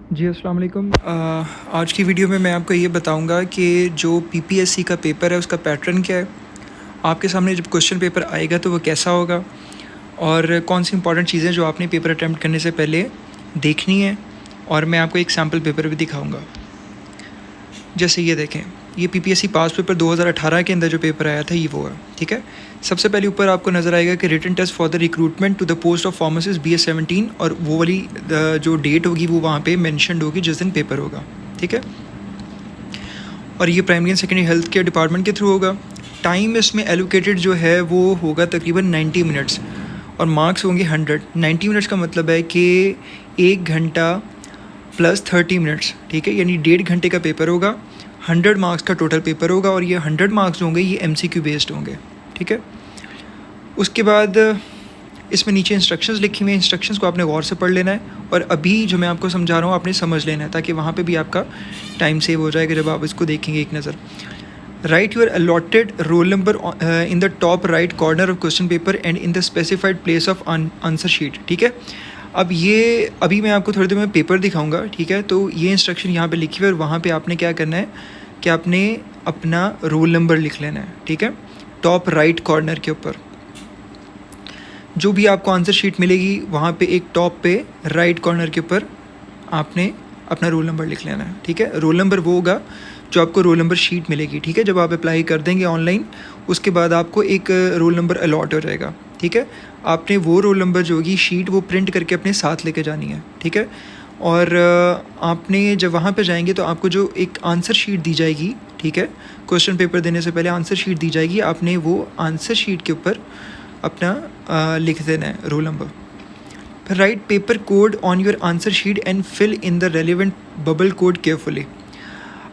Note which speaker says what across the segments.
Speaker 1: जी अस्सलाम वालेकुम। आज की वीडियो में मैं आपको ये बताऊंगा कि जो पीपीएससी का पेपर है उसका पैटर्न क्या है, आपके सामने जब क्वेश्चन पेपर आएगा तो वो कैसा होगा और कौन सी इंपॉर्टेंट चीज़ें जो आपने पेपर अटैम्प्ट करने से पहले देखनी है, और मैं आपको एक सैम्पल पेपर भी दिखाऊंगा। जैसे ये देखें, ये पीपीएससी पास पेपर 2018 के अंदर जो पेपर आया था ये वो है। ठीक है, सबसे पहले ऊपर आपको नज़र आएगा कि written test for the recruitment to the post of pharmacist BS17, और वो वाली जो डेट होगी वो वहाँ पे मेंशन्ड होगी जिस दिन पेपर होगा। ठीक है, और ये primary and secondary health care department के थ्रू होगा। टाइम इसमें एलोकेटेड जो है वो होगा तकरीबन 90 मिनट्स, और मार्क्स होंगे 100। 90 मिनट्स का मतलब है कि 1 घंटा प्लस 30 मिनट्स। ठीक है, यानी 1.5 घंटे का पेपर होगा, 100 मार्क्स का टोटल पेपर होगा, और ये 100 मार्क्स होंगे ये MCQ बेस्ड होंगे। ठीक है, उसके बाद इसमें नीचे इंस्ट्रक्शंस लिखी हुई हैं, इंस्ट्रक्शंस को आपने गौर से पढ़ लेना है, और अभी जो मैं आपको समझा रहा हूँ आपने समझ लेना है, ताकि वहाँ पे भी आपका टाइम सेव हो जाएगा जब आप इसको देखेंगे एक नज़र। Right your allotted roll number in the top right corner of question paper and in the specified place of answer sheet. ठीक है, अब ये अभी मैं आपको थोड़ी देर में पेपर दिखाऊंगा। ठीक है, तो ये इंस्ट्रक्शन यहाँ पे लिखी हुई है, और वहाँ पे आपने क्या करना है कि आपने अपना रोल नंबर लिख लेना है। ठीक है, टॉप राइट कॉर्नर के ऊपर जो भी आपको आंसर शीट मिलेगी वहाँ पे एक टॉप पे राइट कॉर्नर के ऊपर आपने अपना रोल नंबर लिख लेना है। ठीक है, रोल नंबर वो होगा जो आपको रोल नंबर शीट मिलेगी। ठीक है, जब आप अप्लाई कर देंगे ऑनलाइन उसके बाद आपको एक रोल नंबर अलॉट हो जाएगा। ठीक है, आपने वो रोल नंबर जो होगी शीट वो प्रिंट करके अपने साथ लेके जानी है। ठीक है, और आपने जब वहाँ पे जाएंगे तो आपको जो एक आंसर शीट दी जाएगी, ठीक है, क्वेश्चन पेपर देने से पहले आंसर शीट दी जाएगी, आपने वो आंसर शीट के ऊपर अपना लिख देना है रोल नंबर। फिर write paper code on your answer sheet and fill in the relevant bubble code carefully.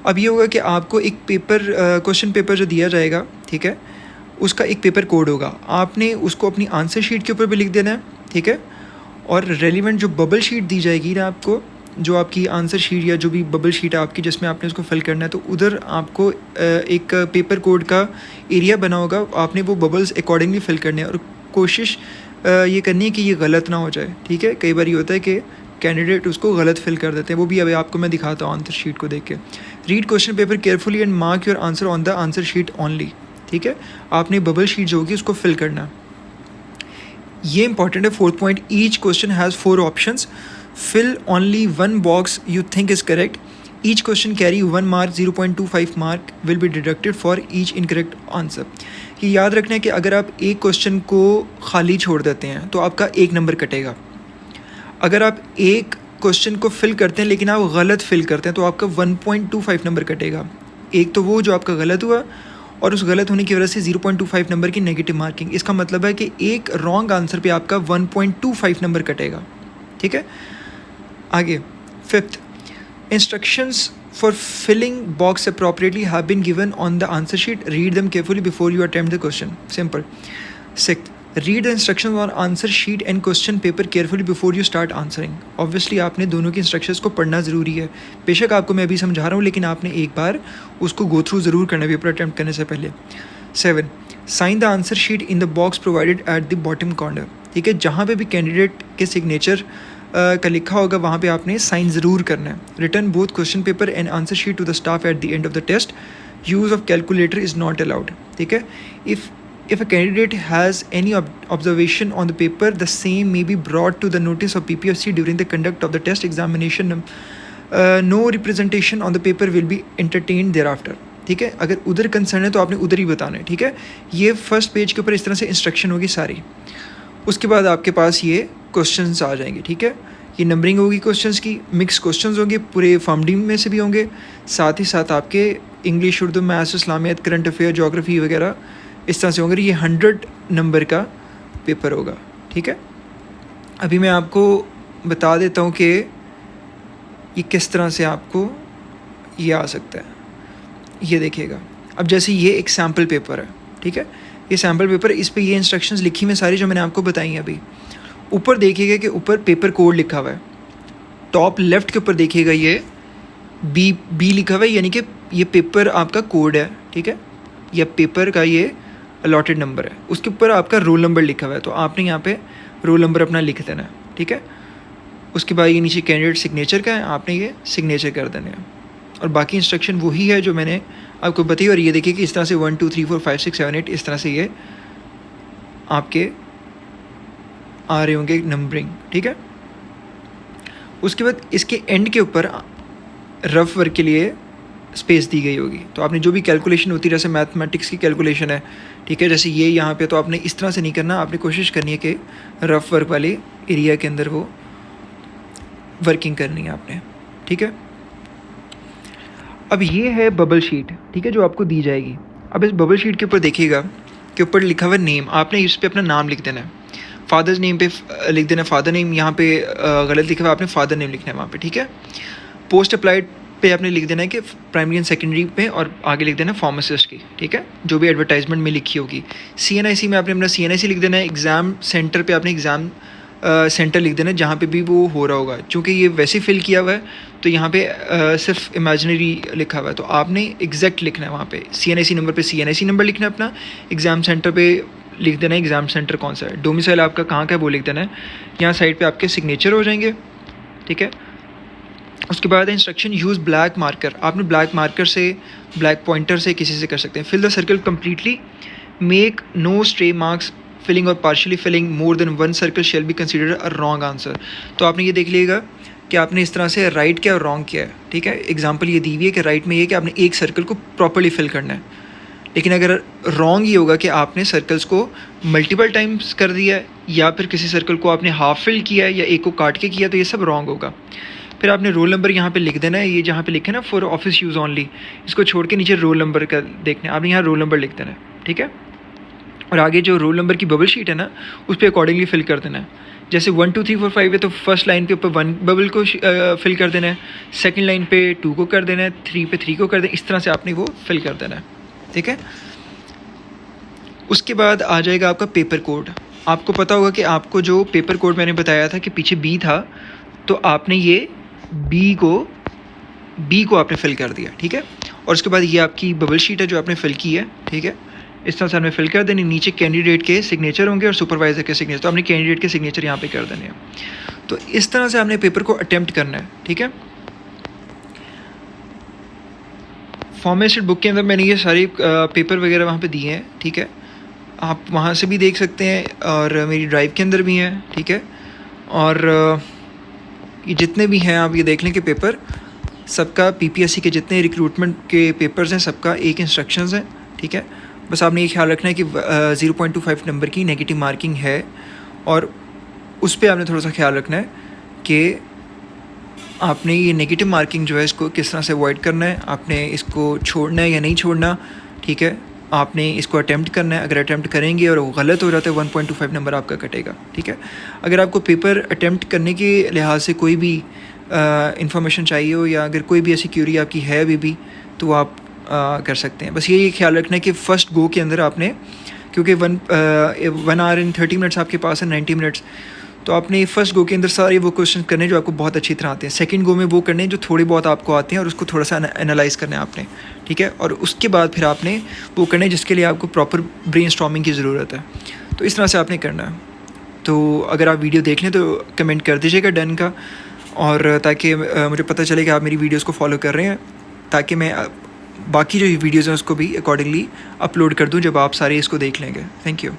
Speaker 1: अब ये होगा कि आपको एक पेपर क्वेश्चन पेपर जो दिया जाएगा, ठीक है, उसका एक पेपर कोड होगा, आपने उसको अपनी आंसर शीट के ऊपर भी लिख देना है। ठीक है, और रेलिवेंट जो बबल शीट दी जाएगी ना आपको, जो आपकी आंसर शीट या जो भी बबल शीट है आपकी जिसमें आपने उसको फिल करना है, तो उधर आपको एक पेपर कोड का एरिया बना होगा, आपने वो बबल्स अकॉर्डिंगली फिल करने हैं, और कोशिश ये करनी है कि ये गलत ना हो जाए। ठीक है, कई बार ये होता है कि कैंडिडेट उसको गलत फिल कर देते हैं, वो भी अभी आपको मैं दिखाता हूँ आंसर शीट को देख के। Read question paper carefully and mark your answer on the answer sheet only. ठीक है, आपने बबल शीट जो होगी उसको फिल करना है, ये इंपॉर्टेंट है। 4th point, each question has 4 options, fill only 1 box you think is correct, each question carry 1 mark, 0.25 mark will be deducted for each incorrect answer. ये याद रखना है कि अगर आप एक क्वेश्चन को खाली छोड़ देते हैं तो आपका 1 नंबर कटेगा। अगर आप एक क्वेश्चन को फिल करते हैं लेकिन आप गलत फिल करते हैं तो आपका 1.25 नंबर कटेगा। एक तो वो जो आपका गलत हुआ, और उस गलत होने की वजह से 0.25 नंबर की नेगेटिव मार्किंग। इसका मतलब है कि एक रॉन्ग आंसर पे आपका 1.25 नंबर कटेगा। ठीक है, आगे 5th, instructions for filling box appropriately have been given on the answer sheet, read them carefully before you attempt the question. Simple. 6th, read the instructions on answer sheet and question paper carefully before you start answering. Obviously आपने दोनों की instructions को पढ़ना ज़रूरी है, बेशक आपको मैं अभी समझा रहा हूँ लेकिन आपने एक बार उसको गो थ्रू ज़रूर करना पेपर अटैम्प्ट करने से पहले। 7, sign the answer sheet in the box provided at the bottom corner. ठीक है, जहाँ पे भी कैंडिडेट के सिग्नेचर का लिखा होगा वहाँ पे आपने साइन ज़रूर करना है। Return both question paper and answer sheet to the staff at the end of the test, use of calculator is not allowed. ठीक है, if a candidate has any observation on the paper, the same may be brought to the notice of PPFC during the conduct of the test examination. No representation on the paper will be entertained thereafter. ठीक है, अगर उधर concern है तो आपने उधर ही बताना है। ठीक है, ये फर्स्ट पेज के ऊपर इस तरह से इंस्ट्रक्शन होगी सारी। उसके बाद आपके पास ये क्वेश्चंस आ जाएंगे। ठीक है, ये नंबरिंग होगी क्वेश्चंस की, मिक्स क्वेश्चंस होंगे, पूरे फॉर्मडी में से भी होंगे, साथ ही साथ आपके इंग्लिश, उर्दू, मैथ्स, इस्लामियत, करंट अफेयर, जोग्राफी वगैरह इस तरह से होंगे। ये 100 नंबर का पेपर होगा। ठीक है, अभी मैं आपको बता देता हूँ कि ये किस तरह से आपको ये आ सकता है। ये देखिएगा, अब जैसे ये एक सैम्पल पेपर है। ठीक है, ये सैम्पल पेपर, इस पे ये इंस्ट्रक्शंस लिखी हुई सारी जो मैंने आपको बताई हैं अभी। ऊपर देखिएगा कि ऊपर पेपर कोड लिखा हुआ है, टॉप लेफ्ट के ऊपर देखिएगा ये बी लिखा हुआ है, यानी कि ये पेपर आपका कोड है। ठीक है, या पेपर का ये अलॉटेड नंबर है, उसके ऊपर आपका रोल नंबर लिखा हुआ है, तो आपने यहाँ पे रोल नंबर अपना लिख देना है। ठीक है, उसके बाद ये नीचे कैंडिडेट सिग्नेचर का है, आपने ये सिग्नेचर कर देना है। और बाकी इंस्ट्रक्शन वही है जो मैंने आपको बताई। और ये देखिए कि इस तरह से 1 2 3 4 5 6 7 8 इस तरह से ये आपके आ रहे होंगे नंबरिंग, ठीक है। उसके बाद इसके एंड के ऊपर रफ वर्क के लिए स्पेस दी गई होगी। तो आपने जो भी कैलकुलेशन होती है, जैसे मैथमेटिक्स की कैलकुलेशन है, ठीक है, जैसे ये यहाँ पे, तो आपने इस तरह से नहीं करना, आपने कोशिश करनी है कि रफ वर्क वाले एरिया के अंदर वो वर्किंग करनी है आपने, ठीक है। अब ये है बबल शीट, ठीक है, जो आपको दी जाएगी। अब इस बबल शीट के ऊपर देखिएगा कि ऊपर लिखा हुआ नेम, आपने इस पर अपना नाम लिख देना है। फादर्स नेम पे लिख देना फादर नेम, यहाँ पे गलत लिखा हुआ आपने फादर नेम लिखना है वहाँ पे, ठीक है। पोस्ट अप्लाइड पे आपने लिख देना है कि प्राइमरी एंड सेकेंडरी पे, और आगे लिख देना है फार्मासिस्ट की, ठीक है, जो भी एडवर्टाइजमेंट में लिखी होगी। CNIC में आपने अपना CNIC लिख देना है। एग्ज़ाम सेंटर पे आपने एग्ज़ाम सेंटर लिख देना है जहाँ पे भी वो हो रहा होगा। चूँकि ये वैसे फिल किया हुआ है तो यहाँ पे सिर्फ इमेजिनरी लिखा हुआ है, तो आपने एग्जैक्ट लिखना है वहाँ पे। CNIC नंबर पे CNIC नंबर लिखना है अपना, एग्ज़ाम सेंटर पे लिख देना है एग्ज़ाम सेंटर कौन सा है, डोमिसाइल आपका कहाँ का है वो लिख देना है। यहाँ साइड पे आपके सिग्नेचर हो जाएंगे, ठीक है। उसके बाद इंस्ट्रक्शन यूज़ ब्लैक मार्कर, आपने ब्लैक मार्कर से, ब्लैक पॉइंटर से, किसी से कर सकते हैं। Fill the circle completely, make no stray marks, filling और partially filling more than one circle shall be considered a wrong answer. तो आपने ये देख लीजिएगा कि आपने इस तरह से राइट किया और रॉन्ग किया है, ठीक है। एग्जाम्पल ये दी हुई है कि राइट में ये कि आपने एक सर्कल को प्रॉपर्ली फिल करना है, लेकिन अगर रॉन्ग ये होगा कि आपने सर्कल्स को मल्टीपल टाइम्स कर दिया है, या फिर किसी सर्कल को आपने हाफ फिल किया है, या एक को काट के किया, तो ये सब रॉन्ग होगा। फिर आपने रोल नंबर यहाँ पे लिख देना है, ये जहाँ पे लिखे ना फॉर ऑफिस यूज़ ऑनली, इसको छोड़ के नीचे रोल नंबर का देखना है, आपने यहाँ रोल नंबर लिख देना है, ठीक है। और आगे जो रोल नंबर की बबल शीट है ना, उस पर अकॉर्डिंगली फिल कर देना है। जैसे 1 2 3 4 5 है तो फर्स्ट लाइन के ऊपर 1 बबल को फिल कर देना है, सेकंड लाइन पे 2 को कर देना है, 3 पे 3 को कर देना है, इस तरह से आपने वो फिल कर देना है, ठीक है। उसके बाद आ जाएगा आपका पेपर कोड। आपको पता होगा कि आपको जो पेपर कोड मैंने बताया था कि पीछे बी था, तो आपने ये बी को आपने फिल कर दिया, ठीक है। और उसके बाद ये आपकी बबल शीट है जो आपने फिल की है, ठीक है। इस तरह से आपने फिल कर देनी। नीचे कैंडिडेट के सिग्नेचर होंगे और सुपरवाइज़र के सिग्नेचर, तो आपने कैंडिडेट के सिग्नेचर यहाँ पे कर देने हैं। तो इस तरह से आपने पेपर को अटेम्प्ट करना है, ठीक है। फॉर्मेटेड बुक के अंदर मैंने ये सारे पेपर वगैरह वहाँ पे दिए हैं, ठीक है। आप वहाँ से भी देख सकते हैं, और मेरी ड्राइव के अंदर भी हैं, ठीक है। और ये जितने भी हैं आप ये देख लें कि पेपर सबका PPSC के जितने रिक्रूटमेंट के पेपर्स हैं सबका एक इंस्ट्रक्शंस है, ठीक है। बस आपने ये ख्याल रखना है कि 0.25 नंबर की नेगेटिव मार्किंग है, और उस पर आपने थोड़ा सा ख्याल रखना है कि आपने ये नेगेटिव मार्किंग जो है इसको किस तरह से अवॉइड करना है, आपने इसको छोड़ना है या नहीं छोड़ना, ठीक है। आपने इसको अटैम्प्ट करना है, अगर अटैम्प्ट करेंगे और वो गलत हो जाता है 1.25 नंबर आपका कटेगा, ठीक है। अगर आपको पेपर अटैम्प्ट करने के लिहाज से कोई भी इंफॉर्मेशन चाहिए हो, या अगर कोई भी ऐसी क्यूरी आपकी है अभी भी, तो आप कर सकते हैं। बस यही ख्याल रखना है कि फ़र्स्ट गो के अंदर आपने, क्योंकि 1 आवर एंड 30 मिनट्स आपके पास है, 90 मिनट्स, तो आपने फर्स्ट गो के अंदर सारे वो क्वेश्चन करने जो आपको बहुत अच्छी तरह आते हैं। सेकंड गो में वो करने जो थोड़े बहुत आपको आते हैं और उसको थोड़ा सा एनालाइज़ करना है आपने, ठीक है। और उसके बाद फिर आपने वो करने जिसके लिए आपको प्रॉपर ब्रेनस्टॉर्मिंग की ज़रूरत है। तो इस तरह से आपने करना है। तो अगर आप वीडियो देख लें तो कमेंट कर दीजिएगा डन का, और ताकि मुझे पता चले कि आप मेरी वीडियोस को फॉलो कर रहे हैं, ताकि मैं बाकी जो वीडियोज़ हैं उसको भी अकॉर्डिंगली अपलोड कर दूं जब आप सारे इसको देख लेंगे। Thank you.